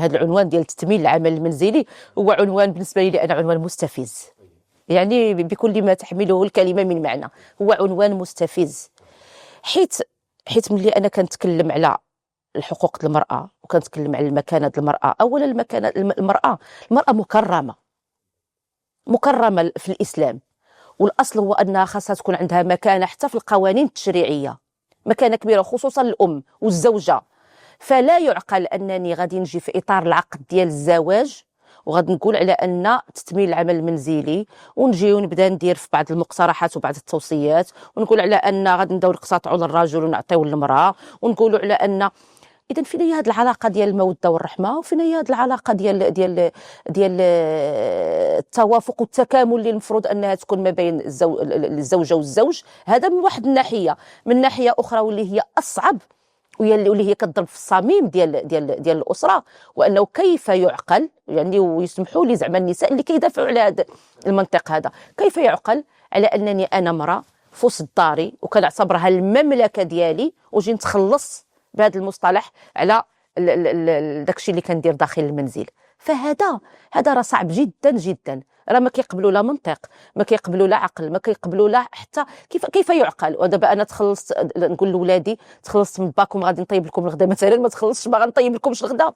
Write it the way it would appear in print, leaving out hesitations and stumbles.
هذا العنوان ديال تثمين العمل المنزلي هو عنوان بالنسبه لي انا عنوان مستفز، يعني بكل ما تحمله الكلمه من معنى. هو عنوان مستفز حيت ملي انا كنتكلم على الحقوق المراه وكنتكلم على المكانه المراه. اولا المراه مكرمه في الاسلام، والاصل هو انها خاصها تكون عندها مكانه حتى في القوانين التشريعيه، مكانه كبيره خصوصا الام والزوجه. فلا يعقل انني غادي نجي في اطار العقد ديال الزواج وغادي نقول على ان تثمين العمل المنزلي ونجي ونبدا ندير في بعض المقترحات وبعض التوصيات ونقول على ان غادي نبداو نقتطعوا للرجل ونعطيو للمراه، ونقولوا على ان اذا فين هي هذه العلاقه ديال الموده والرحمه، وفين هي هذه العلاقه ديال التوافق والتكامل اللي المفروض انها تكون ما بين الزوجه والزوج. هذا من واحد الناحيه. من ناحيه اخرى واللي هي اصعب واللي هي كتضرب في الصميم ديال الاسره، وانه كيف يعقل، يعني ويسمحوا لي زعما النساء اللي كيدافعوا على هذا المنطق هذا، كيف يعقل على انني انا مراه في وسط داري وكنعتبرها المملكه ديالي وجي نتخلص بهذا المصطلح على داكشي اللي كندير داخل المنزل. فهذا راه صعب جدا جدا، راه ما كيقبلوا لا منطق، ما كيقبلوا لا عقل، ما كيقبلوا لا حتى كيف يعقل. ودابا انا تخلصت نقول لولادي تخلصت من باكم غادي نطيب لكم الغدا مثلا، ما تخلصش ما غنطيب لكمش الغدا.